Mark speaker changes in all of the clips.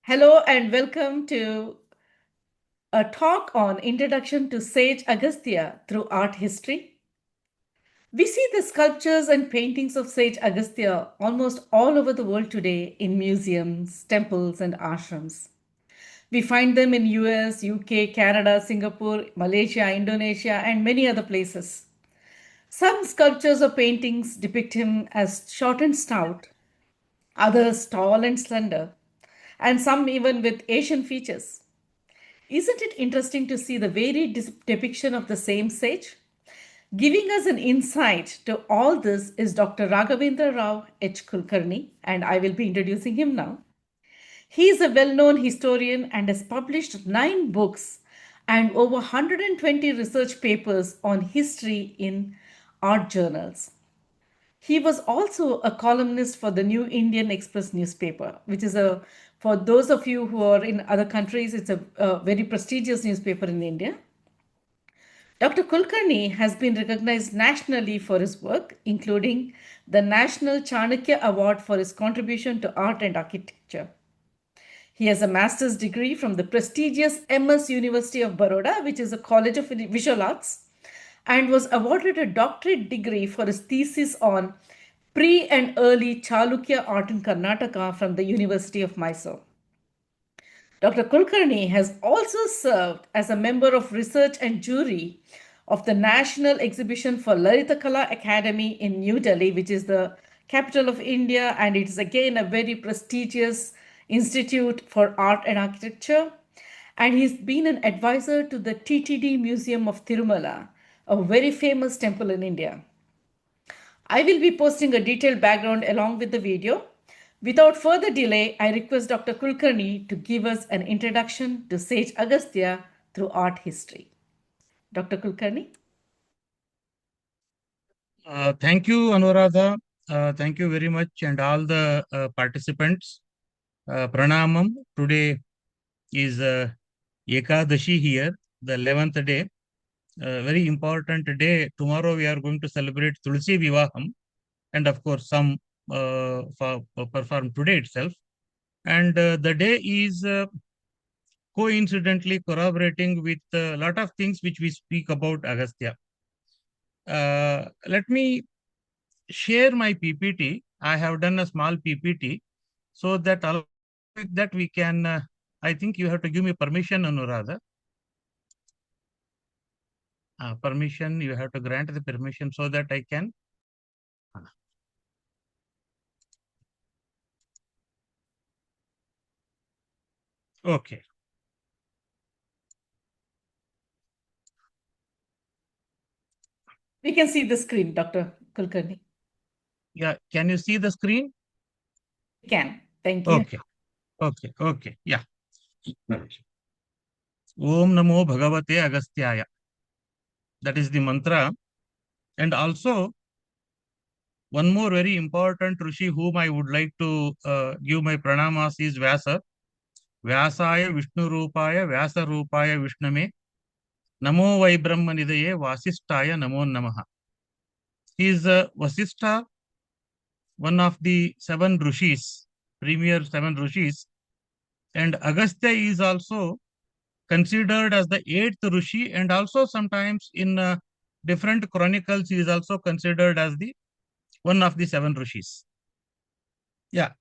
Speaker 1: Hello and welcome to a talk on Introduction to Sage Agastya through Art History. We see the sculptures and paintings of Sage Agastya almost all over the world today in museums, temples, and ashrams. We find them in US, UK, Canada, Singapore, Malaysia, Indonesia, and many other places. Some sculptures or paintings depict him as short and stout, others tall and slender, and some even with Asian features. Isn't it interesting to see the varied depiction of the same sage? Giving us an insight to all this is Dr. Raghavendra Rao H Kulkarni, and I will be introducing him now. He is a well known historian and has published 9 books and over 120 research papers on history in art journals. He was also a columnist for the New Indian Express newspaper, which is for those of you who are in other countries, it's a very prestigious newspaper in India. Dr. Kulkarni has been recognized nationally for his work, including the National Chankya Award for his contribution to art and architecture. He has a master's degree from the prestigious MS University of Baroda, which is a college of visual arts, and was awarded a doctorate degree for his thesis on pre and early Chalukya art in Karnataka from the University of Mysore. Dr. Kulkarni has also served as a member of research and jury of the National Exhibition for Lalitakala Academy in New Delhi, which is the capital of India, and it is again a very prestigious institute for art and architecture. And he's been an advisor to the TTD Museum of Tirumala, a very famous temple in India. I will be posting a detailed background along with the video. Without further delay, I request Dr. Kulkarni to give us an introduction to Sage Agastya through art history. Dr. Kulkarni?
Speaker 2: Thank you, Anuradha. Thank you very much, and all the participants. Pranamam. Today is Ekadashi here, the 11th day. Very important day. Tomorrow we are going to celebrate Tulsi Vivaham, and of course, some perform today itself. And the day is coincidentally corroborating with a lot of things which we speak about Agastya. Let me share my PPT. I have done a small PPT so that along with that we can, I think you have to give me permission, Anuradha. Permission, you have to grant the permission so that I can. Okay.
Speaker 1: We can see the screen, Dr. Kulkarni.
Speaker 2: Yeah, can you see the screen?
Speaker 1: We can. Thank you.
Speaker 2: Okay. Yeah. Om Namo Bhagavate Agasthyaya. That is the mantra. And also, one more very important Rishi whom I would like to give my pranamas is Vyasa. Vyasaya Vishnu Rupaya Vyasa Rupaya Vishname Namo Vai Brahma Nidaye Vasishtaya Namo Namaha. He is Vasishtha, one of the 7 Rishis, premier 7 Rishis, and Agastya is also considered as the 8th Rishi, and also sometimes in different chronicles he is also considered as the one of the 7 Rishis. Yeah,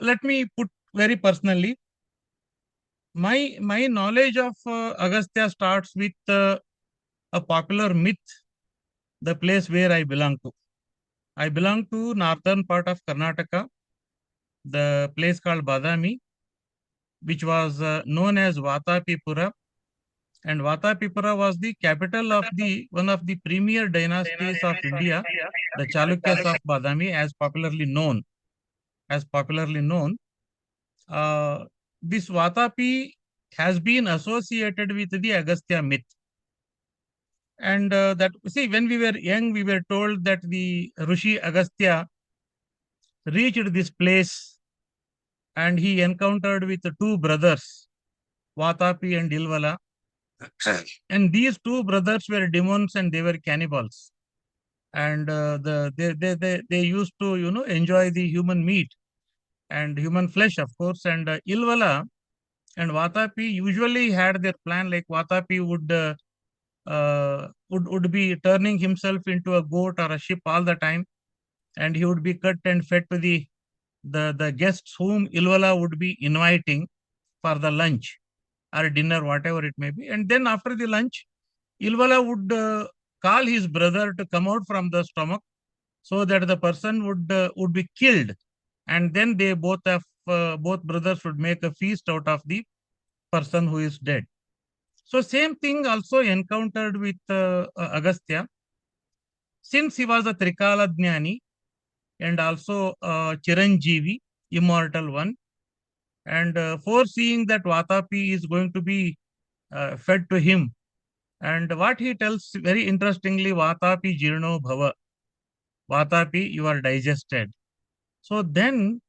Speaker 2: let me put very personally, my knowledge of Agastya starts with a popular myth, the place where I belong to. I belong to northern part of Karnataka, the place called Badami, which was known as Vatapipura. And Vatapipura was the capital of one of the premier dynasties of India, the Chalukyas of Badami, as popularly known. This Vatapi has been associated with the Agastya myth. And that, see, when we were young, we were told that the Rishi Agastya reached this place and he encountered with the 2 brothers, Vatapi and Ilvala. And these 2 brothers were demons and they were cannibals. and they used to enjoy the human meat and human flesh, of course. And Ilvala and Vatapi usually had their plan, like Vatapi would be turning himself into a goat or a sheep all the time, and he would be cut and fed to the guests whom Ilvala would be inviting for the lunch or dinner, whatever it may be. And then after the lunch, Ilvala would call his brother to come out from the stomach so that the person would be killed, and then they both brothers would make a feast out of the person who is dead. So same thing also encountered with Agastya, since he was a Trikala Jnani and also Chiranjeevi, immortal one, and foreseeing that Vatapi is going to be fed to him. And what he tells very interestingly, Vatapi Jirno Bhava, Vatapi, you are digested. So then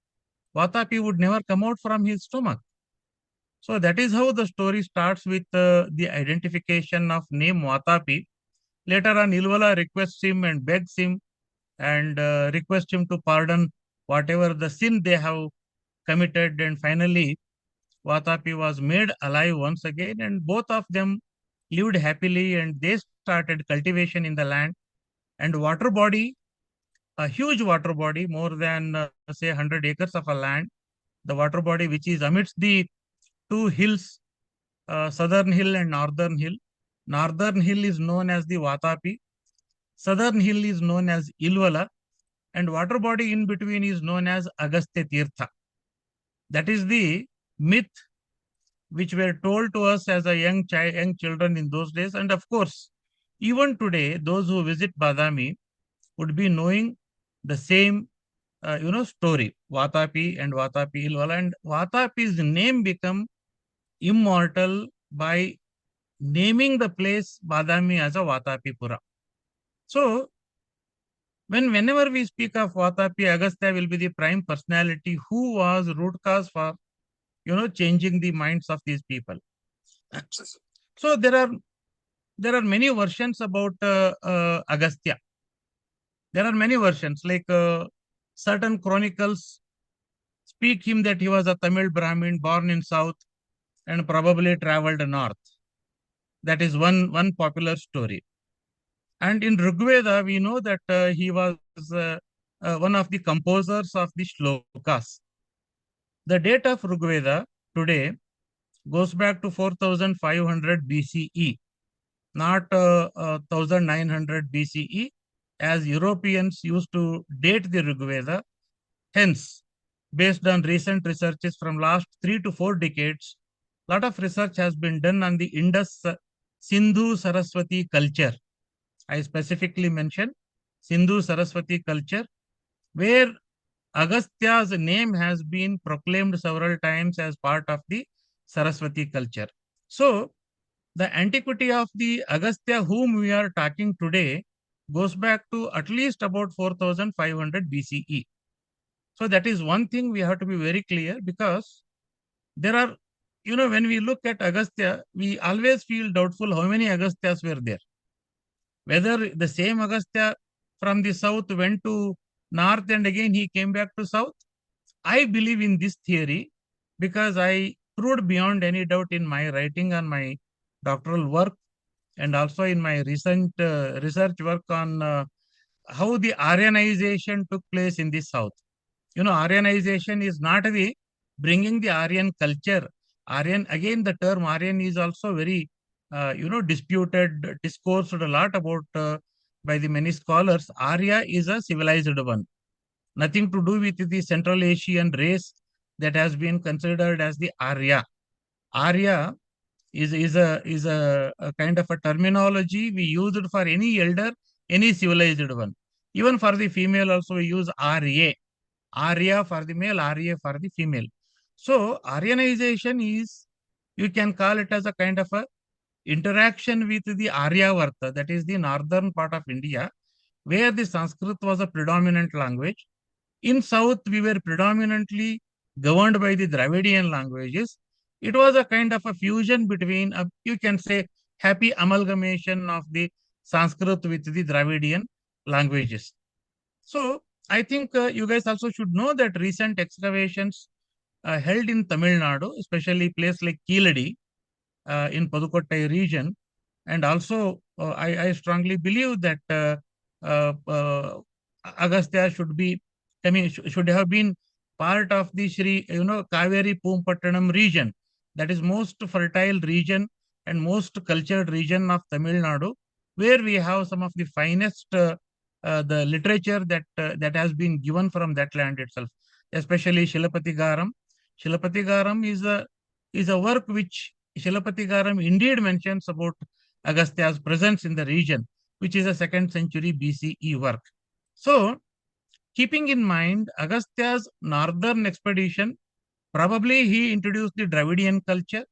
Speaker 2: Vatapi would never come out from his stomach. So that is how the story starts with the identification of name Vatapi. Later on, Ilvala requests him and begs him and requests him to pardon whatever the sin they have committed. And finally, Vatapi was made alive once again, and both of them lived happily, and they started cultivation in the land. And water body, a huge water body, more than say 100 acres of a land, the water body which is amidst the two hills, southern hill and northern hill. Northern hill is known as the Vatapi, southern hill is known as Ilvala, and water body in between is known as Agastya Tirtha. That is the myth which were told to us as a young children in those days. And of course, even today, those who visit Badami would be knowing the same, story, Vatapi and Vatapi Ilvala. And Vatapi's name become immortal by naming the place Badami as a Vatapipura. So, whenever we speak of Vatapi, Agastya will be the prime personality who was root cause for, changing the minds of these people. So there are many versions about Agastya. There are many versions, like certain chronicles speak him that he was a Tamil Brahmin born in South and probably traveled north. That is one popular story. And in Rigveda, we know that he was one of the composers of the shlokas. The date of Rigveda today goes back to 4500 BCE, not 1900 BCE, as Europeans used to date the Rigveda. Hence, based on recent researches from last 3 to 4 decades, a lot of research has been done on the Indus Sindhu Saraswati culture. I specifically mention Sindhu Saraswati culture, where Agastya's name has been proclaimed several times as part of the Saraswati culture. So, the antiquity of the Agastya whom we are talking today goes back to at least about 4500 BCE. So that is one thing we have to be very clear, because there are, when we look at Agastya, we always feel doubtful how many Agastyas were there. Whether the same Agastya from the south went to north and again he came back to south. I believe in this theory because I proved beyond any doubt in my writing on my doctoral work and also in my recent research work on how the Aryanization took place in the south. Aryanization is not the bringing the Aryan culture. Aryan, again, the term Aryan is also very, disputed, discoursed a lot about by the many scholars. Arya is a civilized one. Nothing to do with the Central Asian race that has been considered as the Arya. Arya is a kind of a terminology we used for any elder, any civilized one. Even for the female also we use Arya. Arya for the male, Arya for the female. So Aryanization is, you can call it as a kind of a interaction with the Aryavarta, that is the northern part of India, where the Sanskrit was a predominant language. In south, we were predominantly governed by the Dravidian languages. It was a kind of a fusion between, you can say, happy amalgamation of the Sanskrit with the Dravidian languages. So I think you guys also should know that recent excavations held in Tamil Nadu, especially place like Keeladi in Pudukkottai region, and also I strongly believe that Agastya should be, I mean, should have been part of the Shri, Kaveri Poompattanam region, that is most fertile region and most cultured region of Tamil Nadu, where we have some of the finest the literature that has been given from that land itself, especially Shilapatigaram. Shilapatigaram is a work which Shilapatigaram indeed mentions about Agastya's presence in the region, which is a 2nd century BCE work. So, keeping in mind Agastya's northern expedition, probably he introduced the Dravidian culture.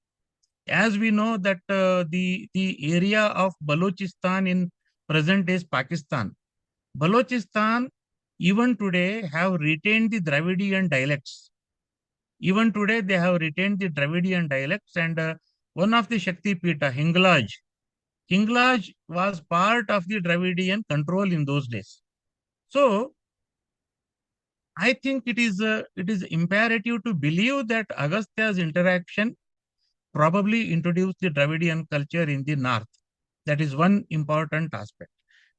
Speaker 2: As we know that the area of Balochistan in present day Pakistan, Balochistan even today have retained the Dravidian dialects. Even today they have retained the Dravidian dialects, and one of the Shakti Pita, Hinglaj was part of the Dravidian control in those days. So I think it is imperative to believe that Agastya's interaction probably introduced the Dravidian culture in the north. That is one important aspect.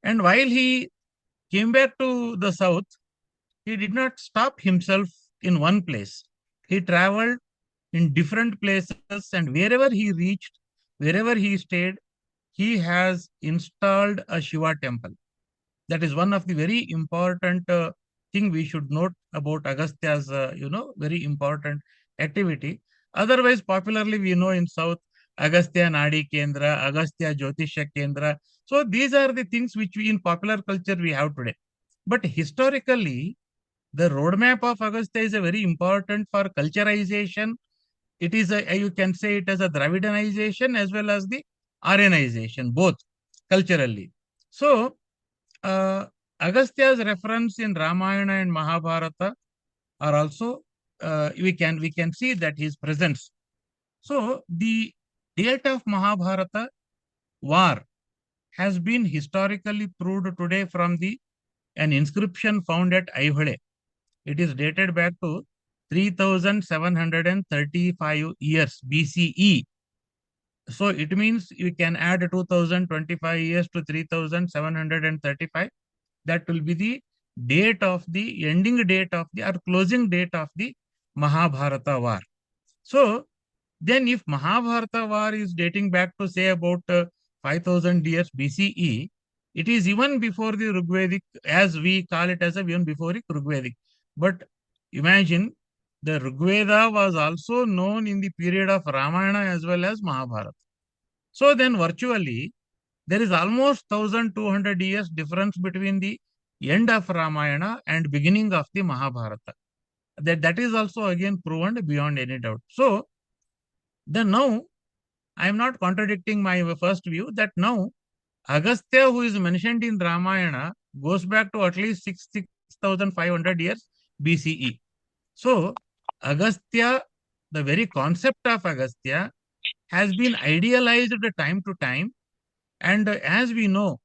Speaker 2: And while he came back to the south, he did not stop himself in one place. He traveled in different places, and wherever he reached, wherever he stayed, he has installed a Shiva temple. That is one of the very important thing we should note about Agastya's, very important activity. Otherwise, popularly we know in South, Agastya Nadi Kendra, Agastya Jyotisha Kendra. So these are the things which we in popular culture we have today. But historically, the roadmap of Agastya is a very important for culturization. It is you can say it as a Dravidanization as well as the Aryanization, both culturally. So uh, Agastya's reference in Ramayana and Mahabharata are also we can see that his presence. So the date of Mahabharata war has been historically proved today from the an inscription found at Aihole. It is dated back to 3735 years BCE. So it means you can add 2025 years to 3735. That will be the date of the ending date of the or closing date of the Mahabharata war. So then if Mahabharata war is dating back to say about 5000 years BCE, it is even before the Rigvedic, as we call it as a even before the Rigvedic. But imagine the Rigveda was also known in the period of Ramayana as well as Mahabharata. So then virtually there is almost 1200 years difference between the end of Ramayana and beginning of the Mahabharata. That is also again proven beyond any doubt. So then now I am not contradicting my first view that now Agastya, who is mentioned in Ramayana, goes back to at least 6,500 years BCE. So Agastya, the very concept of Agastya has been idealized time to time. And as we know,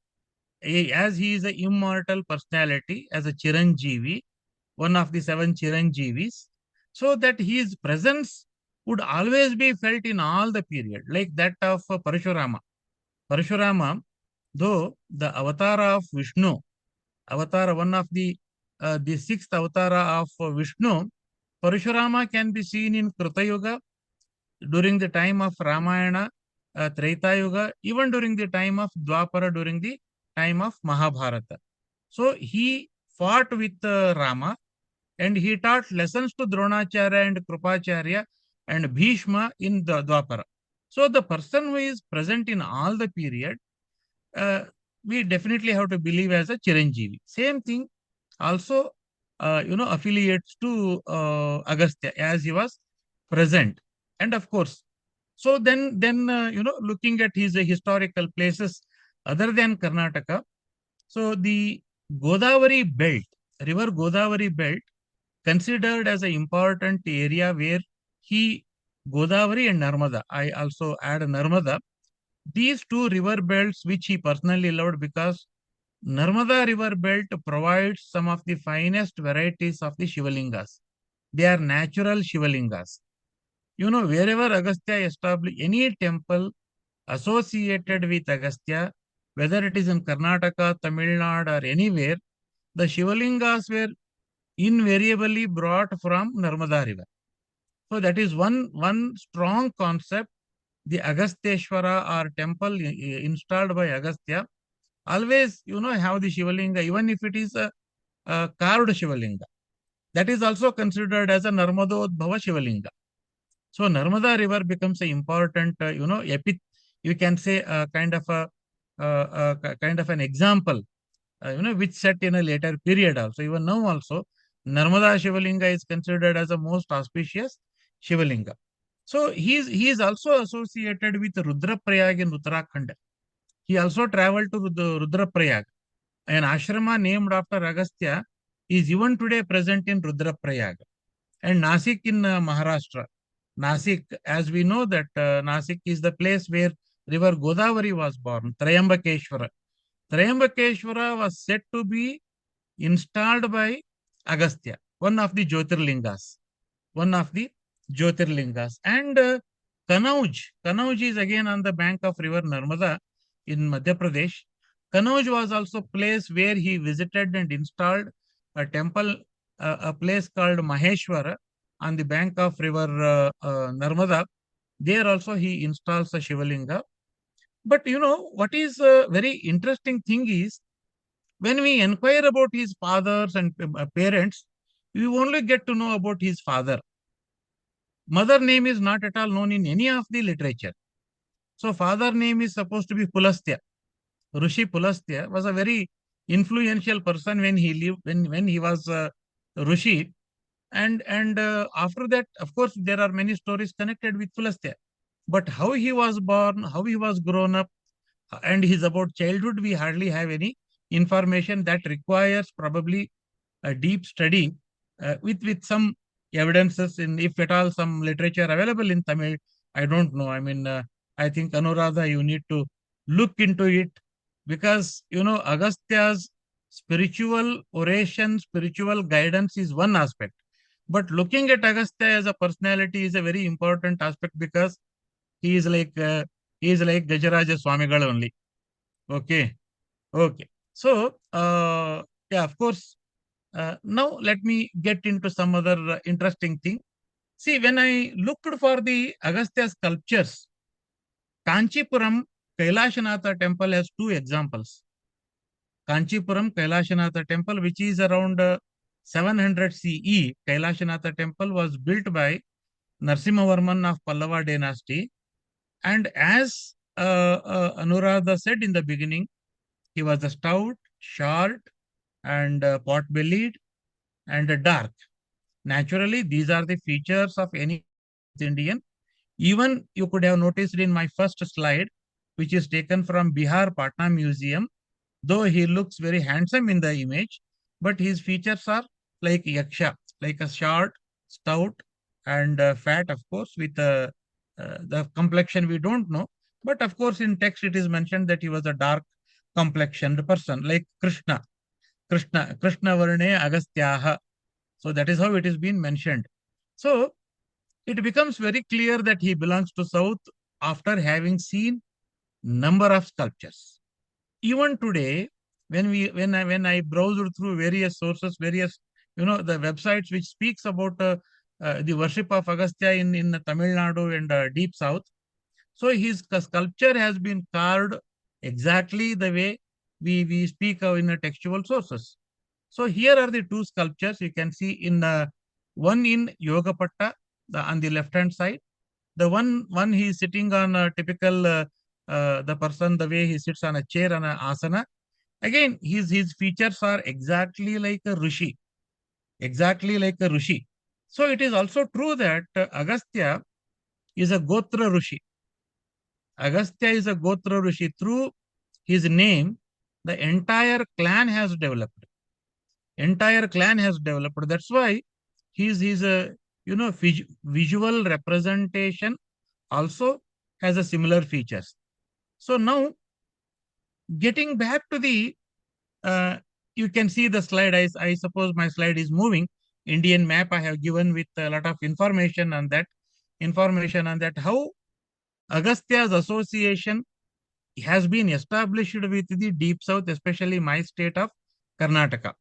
Speaker 2: as he is an immortal personality, as a Chiranjeevi, one of the 7 Chiranjeevis, so that his presence would always be felt in all the period, like that of Parashurama. Parashurama, though the avatar of Vishnu, avatar one of the 6th avatar of Vishnu, Parashurama can be seen in Krita Yuga, during the time of Ramayana, Treta Yuga, even during the time of Dwapara, during the time of Mahabharata. So he fought with Rama, and he taught lessons to Dronacharya and Krupacharya and Bhishma in the Dwapara. So the person who is present in all the period, uh, we definitely have to believe as a Chiranjeevi. Same thing also, affiliates to Agastya as he was present. And of course, so then looking at his historical places other than Karnataka, so the Godavari belt, river Godavari belt, considered as an important area where he, Godavari and Narmada, I also add Narmada, these two river belts which he personally loved because Narmada river belt provides some of the finest varieties of the Shivalingas. They are natural Shivalingas. Wherever Agastya established any temple associated with Agastya, whether it is in Karnataka, Tamil Nadu, or anywhere, the Shivalingas were invariably brought from Narmada river. So that is one strong concept. The Agasteshwara or temple installed by Agastya always, have the Shivalinga, even if it is a carved Shivalinga. That is also considered as a Narmadodbhava Shivalinga. So Narmada river becomes an important, you can say kind of an example, which set in a later period also. Even now also, Narmada Shivalinga is considered as the most auspicious Shivalinga. So he is also associated with Rudraprayag in Uttarakhand. He also traveled to Rudraprayag. An ashrama named after Agastya is even today present in Rudraprayag. And Nasik in Maharashtra. Nasik, as we know that Nasik is the place where river Godavari was born, Trayambakeshwara. Trayambakeshwara was said to be installed by Agastya, one of the Jyotirlingas. One of the Jyotirlingas. And Kanauj is again on the bank of river Narmada in Madhya Pradesh. Kanauj was also a place where he visited and installed a temple, a place called Maheshwara on the bank of river Narmada. There also he installs a Shivalinga. But what is a very interesting thing is when we inquire about his fathers and parents, we only get to know about his father. Mother name is not at all known in any of the literature. So father name is supposed to be Pulastya. Rishi Pulastya was a very influential person when he lived, when he was Rishi. And after that, of course, there are many stories connected with Pulastya. But how he was born, how he was grown up, and his about childhood, we hardly have any information. That requires probably a deep study with some evidences in, if at all, some literature available in Tamil. I don't know. I mean, I think Anuradha, you need to look into it because Agastya's spiritual oration, spiritual guidance is one aspect. But looking at Agastya as a personality is a very important aspect because he is like uh, he is like Gajaraja Swamigal only. Okay, okay. So yeah, of course. Now let me get into some other interesting thing. See, when I looked for the Agastya sculptures, Kanchipuram Kailashanatha temple has two examples. Kanchipuram Kailashanatha temple, which is around 700 CE, Kailashanatha temple was built by Narasimhavarman of Pallava dynasty. And as Anuradha said in the beginning, he was a stout, short, and pot-bellied and dark. Naturally, these are the features of any Indian. Even you could have noticed in my first slide, which is taken from Bihar Patna Museum, though he looks very handsome in the image, but his features are like Yaksha, like a short, stout, and fat, of course, with the complexion we don't know. But of course, in text it is mentioned that he was a dark complexioned person, like Krishna. Krishna Varne Agastyaha. So that is how it is being mentioned. So it becomes very clear that he belongs to South after having seen number of sculptures. Even today, when I browsed through various sources, various the websites which speaks about the worship of Agastya in Tamil Nadu and deep south, so his sculpture has been carved exactly the way we speak in the textual sources. So here are the two sculptures you can see in one in Yogapatta on the left hand side. The one he is sitting on a typical the person the way he sits on a chair on an asana. Again, his features are exactly like a rishi, exactly like a rishi. So it is also true that Agastya is a Gotra Rishi. Agastya is a Gotra Rishi. Through his name, the entire clan has developed. Entire clan has developed. That's why he's a visual representation also has a similar features. So now getting back to the uh, you can see the slide. I suppose my slide is moving. Indian map I have given with a lot of information on that. How Agastya's association has been established with the deep south, especially my state of Karnataka,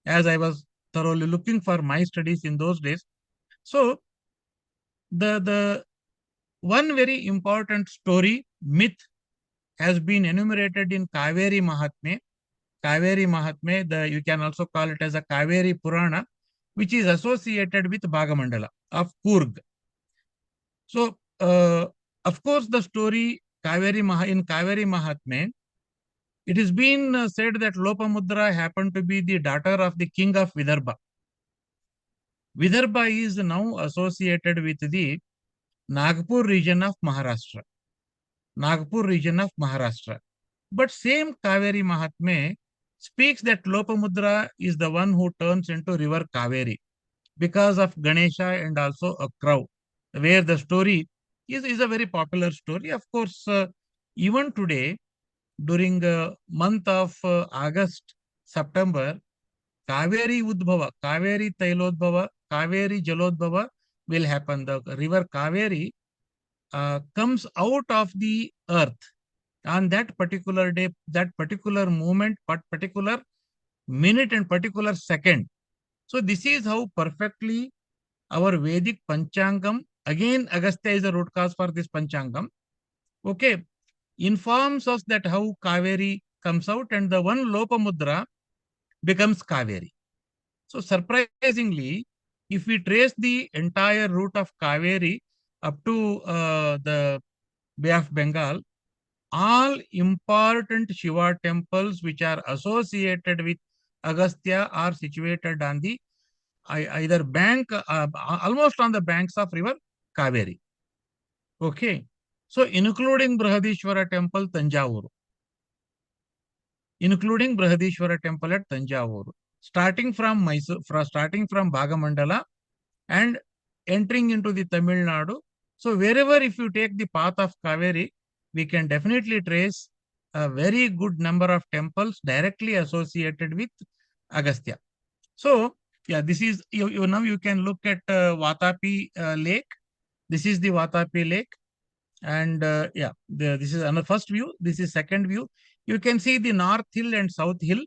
Speaker 2: as I was thoroughly looking for my studies in those days. So the one very important story myth has been enumerated in Kaveri Mahatme. Kaveri Mahatme, you can also call it as a Kaveri Purana, which is associated with Bhagamandala of Kurg. So, of course, the story in Kaveri Mahatme, it has been said that Lopamudra happened to be the daughter of the king of Vidarbha. Vidarbha is now associated with the Nagpur region of Maharashtra. Nagpur region of Maharashtra. But same Kaveri Mahatme speaks that Lopamudra is the one who turns into river Kaveri because of Ganesha and also a crow, where the story is a very popular story. Of course, even today, during month of August, September, Kaveri Udbhava, Kaveri Tailodbhava, Kaveri Jalodbhava will happen. The river Kaveri comes out of the earth on that particular day, that particular moment, but particular minute and particular second. So this is how perfectly our Vedic Panchangam, again Agastya is the root cause for this Panchangam, okay, informs us that how Kaveri comes out and the one Lopamudra becomes Kaveri. So surprisingly, if we trace the entire route of Kaveri up to the Bay of Bengal, all important Shiva temples which are associated with Agastya are situated on the either bank, almost on the banks of river Kaveri. Okay. So including Brihadishwara temple, Tanjavur. Including Brihadishwara temple at Tanjavur. Starting from Mysore, starting from Bhagamandala and entering into the Tamil Nadu. So wherever if you take the path of Kaveri, we can definitely trace a very good number of temples directly associated with Agastya. So yeah, this is now you can look at Vatapi Lake. This is the Vatapi Lake, and yeah, this is another first view. This is second view. You can see the North Hill and South Hill,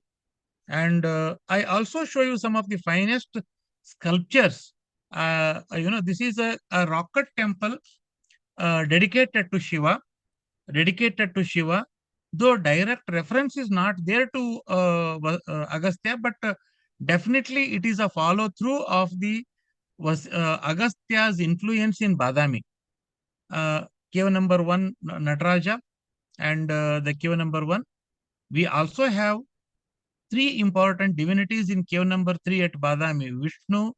Speaker 2: and I also show you some of the finest sculptures. This is a rocket temple dedicated to Shiva, though direct reference is not there to Agastya, but definitely it is a follow through of the Agastya's influence in Badami. Cave number 1, Nataraja, and the cave number 1. We also have three important divinities in cave number 3 at Badami: Vishnu,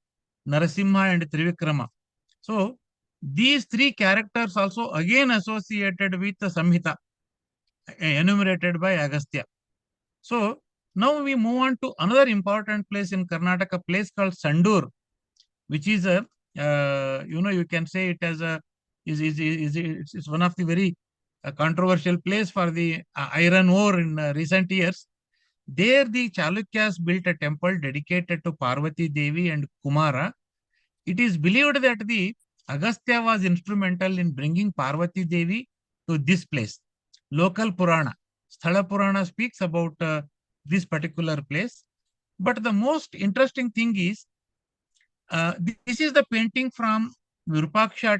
Speaker 2: Narasimha, and Trivikrama. So, these three characters also again associated with the Samhita, enumerated by Agastya. So, now we move on to another important place in Karnataka, place called Sandur, which is a, you can say it as a, it's one of the very controversial place for the iron ore in recent years. There, the Chalukyas built a temple dedicated to Parvati Devi and Kumara. It is believed that the Agastya was instrumental in bringing Parvati Devi to this place. Local Purana, Sthala Purana speaks about this particular place. But the most interesting thing is, this is the painting from Virupaksha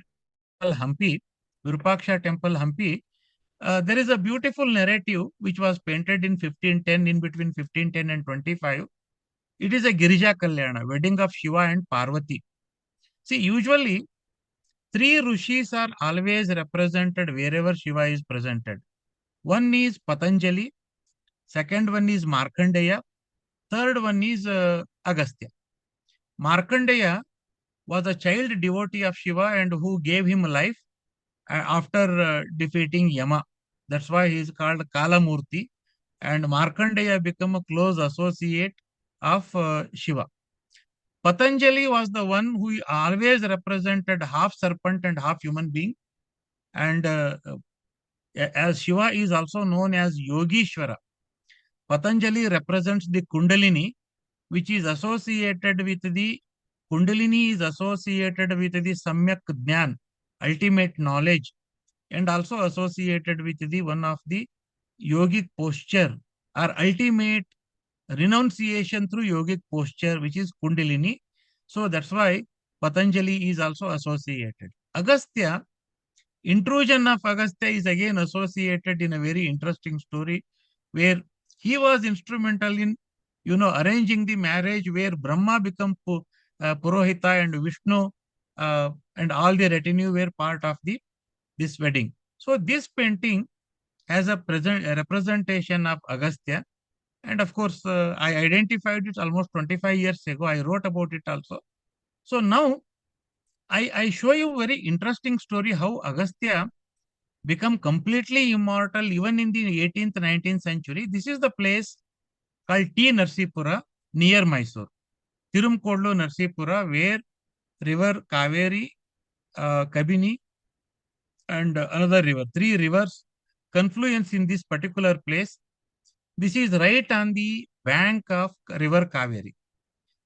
Speaker 2: Temple, Hampi. Virupaksha Temple, Hampi. There is a beautiful narrative which was painted in 1510, in between 1510 and 25. It is a Girija Kalyana, wedding of Shiva and Parvati. See, usually three rishis are always represented wherever Shiva is presented. One is Patanjali, second one is Markandeya, third one is Agastya. Markandeya was a child devotee of Shiva and who gave him life after defeating Yama. That's why he is called Kalamurti. And Markandeya became a close associate of Shiva. Patanjali was the one who always represented half serpent and half human being. And as Shiva is also known as Yogishwara. Patanjali represents the Kundalini, which is associated with the Kundalini is associated with the Samyak Jnan, ultimate knowledge, and also associated with the one of the yogic posture or ultimate renunciation through yogic posture, which is Kundalini. So that's why Patanjali is also associated. Agastya, intrusion of Agastya is again associated in a very interesting story where he was instrumental in, arranging the marriage where Brahma became Purohita and Vishnu and all the retinue were part of this wedding. So this painting has a representation of Agastya. And of course, I identified it almost 25 years ago. I wrote about it also. So now I show you very interesting story how Agastya become completely immortal even in the 18th, 19th century. This is the place called T.Narasipura near Mysore. Tirumala Narsipura, where river Kaveri, Kabini, and another river, three rivers confluence in this particular place. This is right on the bank of river Kaveri.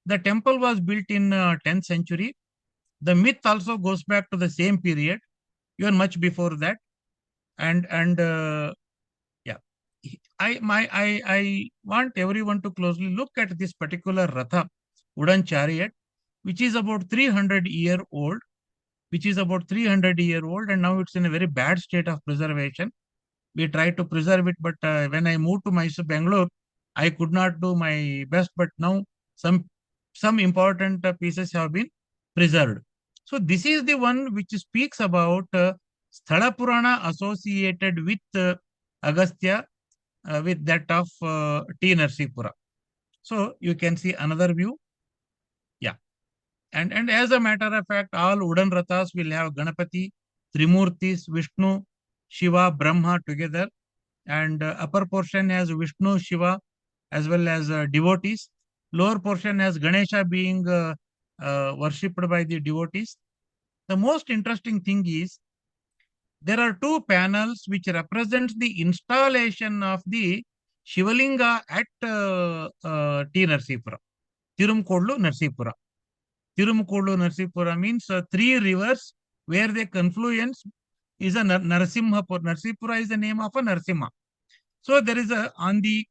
Speaker 2: The temple was built in 10th century. The myth also goes back to the same period, even much before that. And yeah, I want everyone to closely look at this particular ratha, wooden chariot, which is about 300-year old, and now it's in a very bad state of preservation. We tried to preserve it, but when I moved to Mysore, Bangalore, I could not do my best. But now some some important pieces have been preserved. So this is the one which speaks about Sthala Purana associated with Agastya, with that of T.Narasipura. So you can see another view. Yeah. And as a matter of fact, all wooden rathas will have Ganapati, Trimurtis, Vishnu, Shiva, Brahma together, and upper portion has Vishnu, Shiva, as well as devotees. Lower portion has Ganesha being worshipped by the devotees. The most interesting thing is there are two panels which represent the installation of the Shivalinga at T. Narsipura, Tirumala Narsipura. Tirumala Narsipura means three rivers where the confluence is a Narasimhapur. Narsipura is the name of a Narsimha. So there is on the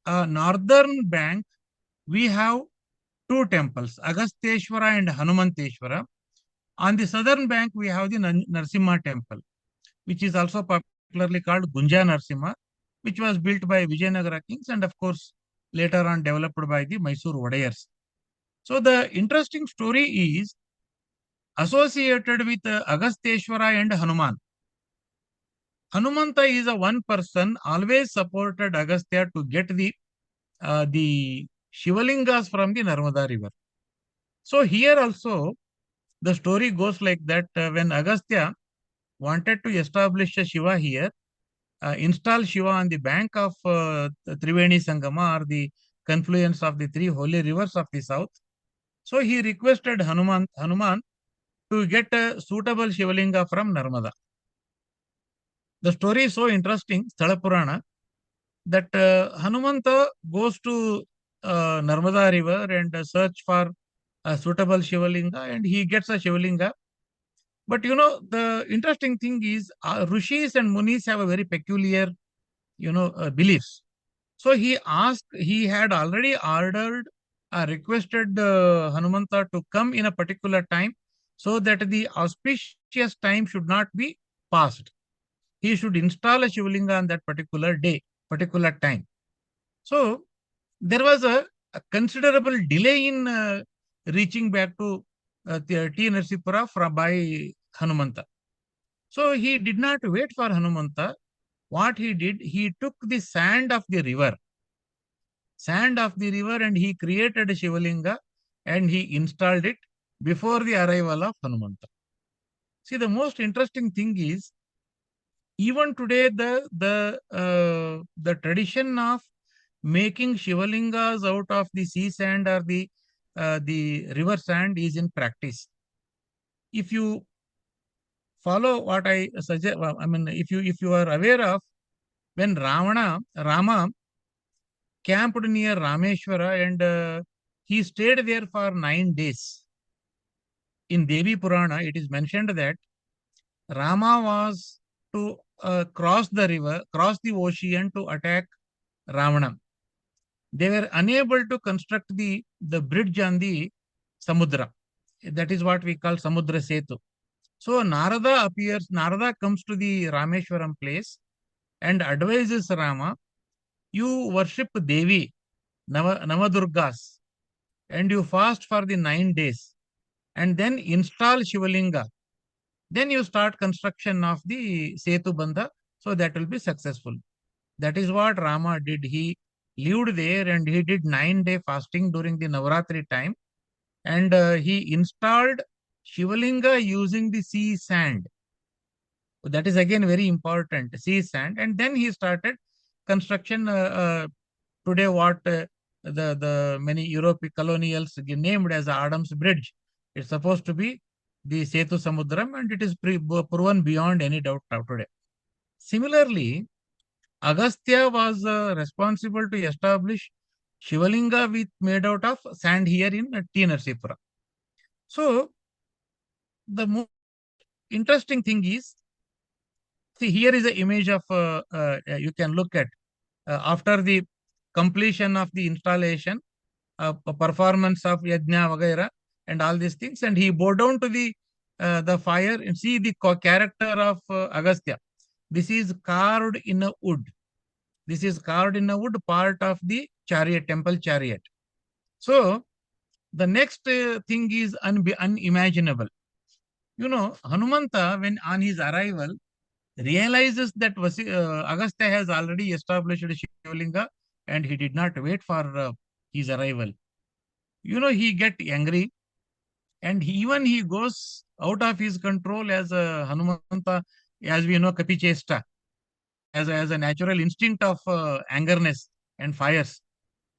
Speaker 2: northern bank, we have two temples, Agasteshwara and Hanumanteshwara. On the southern bank, we have the Narsimha temple, which is also popularly called Gunja Narsimha, which was built by Vijayanagara kings and of course later on developed by the Mysore Wadayars. So the interesting story is associated with Agasteshwara and Hanuman. Hanumanta is a one person always supported Agastya to get the Shivalingas from the Narmada river. So here also the story goes like that when Agastya wanted to establish a Shiva here, install Shiva on the bank of Triveni Sangama or the confluence of the three holy rivers of the south. So he requested Hanuman to get a suitable Shivalinga from Narmada. The story is so interesting, Sthala Purana, that Hanumanta goes to Narmada river and search for a suitable Shivalinga and he gets a Shivalinga. But the interesting thing is Rishis and Munis have a very peculiar, beliefs. So he had already ordered, requested Hanumanta to come in a particular time so that the auspicious time should not be passed. He should install a Shivalinga on that particular day, particular time. So there was a considerable delay in reaching back to T. Narsipura by Hanumanta. So he did not wait for Hanumanta. What he did, he took the sand of the river and he created a Shivalinga and he installed it before the arrival of Hanumanta. See, the most interesting thing is, even today, the tradition of making Shivalingas out of the sea sand or the river sand is in practice. If you follow what I suggest, I mean, if you are aware of when Rama camped near Rameshwara, and he stayed there for 9 days. In Devi Purana, it is mentioned that Rama was to cross the river, cross the ocean to attack Ravana. They were unable to construct the bridge on the Samudra. That is what we call Samudra Setu. So Narada comes to the Rameshwaram place and advises Rama, you worship Devi, Navadurgas, and you fast for the 9 days, and then install Shivalinga. Then you start construction of the Setu Bandha, so that will be successful. That is what Rama did. He lived there and he did 9 day fasting during the Navaratri time, and he installed Shivalinga using the sea sand. That is again very important, sea sand. And then he started construction. Today, what the many European colonials named as Adam's Bridge. It's supposed to be the Setu Samudram, and it is proven beyond any doubt today. Similarly, Agastya was responsible to establish Shivalinga with made out of sand here in T.Narasipura. So the most interesting thing is, see, here is an image of you can look at after the completion of the installation, performance of yajna vagaira and all these things, and he bowed down to the fire and see the character of Agastya. This is carved in a wood. This is carved in a wood, part of the chariot, temple chariot. So the next thing is unimaginable. You know, Hanumanta, when on his arrival, realizes that Agastya has already established Shivalinga, and he did not wait for his arrival. You know, he get angry, and he goes out of his control as a Hanumanta, as we know, Kapichesta, as a natural instinct of angerness and fires.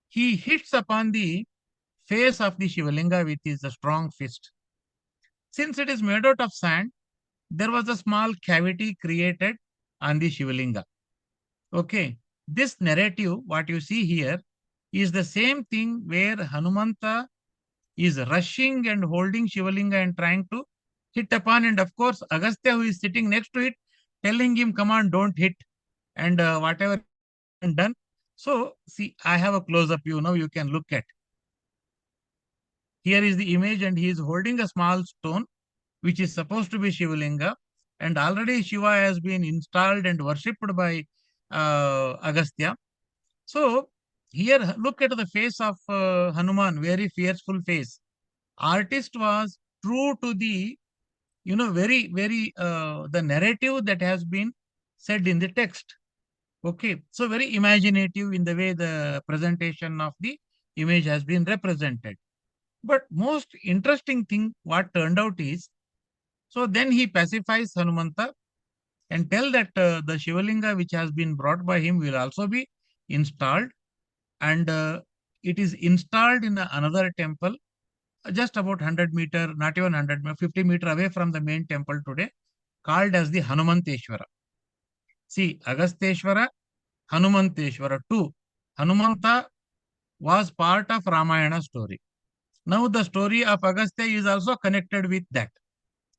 Speaker 2: He hits upon the face of the Shivalinga with his strong fist. Since it is made out of sand, there was a small cavity created on the Shivalinga. Okay, this narrative, what you see here, is the same thing where Hanumanta is rushing and holding Shivalinga and trying to hit upon, and of course, Agastya, who is sitting next to it, telling him, come on, don't hit, and whatever done. So, see, I have a close-up, you can look at. Here is the image, and he is holding a small stone, which is supposed to be Shivalinga, and already Shiva has been installed and worshipped by Agastya. So, here, look at the face of Hanuman, very fearful face. Artist was true to the, the narrative that has been said in the text. Okay, so very imaginative in the way the presentation of the image has been represented. But most interesting thing what turned out is, so then he pacifies Hanumanta and tell that the Shivalinga which has been brought by him will also be installed, and it is installed in another temple just about 100 meter, not even 100, 50 meter away from the main temple today, called as the Hanumanteshwara. See, Agasteshwara, Hanumanteshwara, two. Hanumanta was part of Ramayana story. Now the story of Agastya is also connected with that.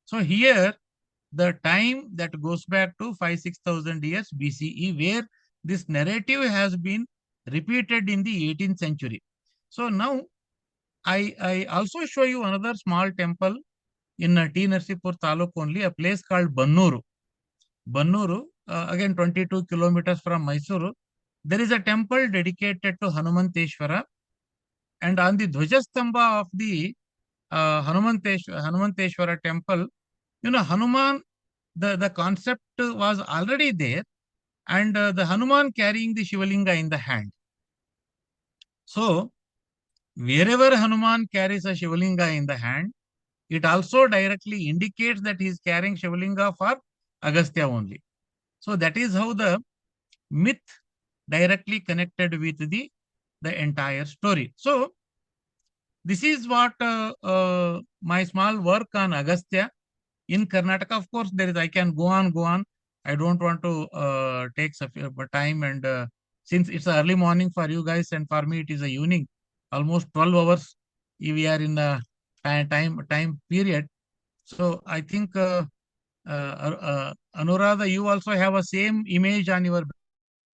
Speaker 2: So here, the time that goes back to 5,000-6,000 years BCE, where this narrative has been repeated in the 18th century. So now, I also show you another small temple in T.Narasipur Taluk only, a place called Bannuru. Bannuru, again 22 kilometers from Mysore. There is a temple dedicated to Hanumanteshwara, and on the Dhvajastamba of the Hanumanteshwara temple, Hanuman, the concept was already there, and the Hanuman carrying the Shivalinga in the hand. So, wherever Hanuman carries a Shivalinga in the hand, it also directly indicates that he is carrying Shivalinga for Agastya only. So, that is how the myth directly connected with the entire story. So, this is what my small work on Agastya in Karnataka. Of course, I can go on. I don't want to take time and since it's a early morning for you guys and for me it is a evening, almost 12 hours we are in a time period. So I think Anuradha, you also have a same image on your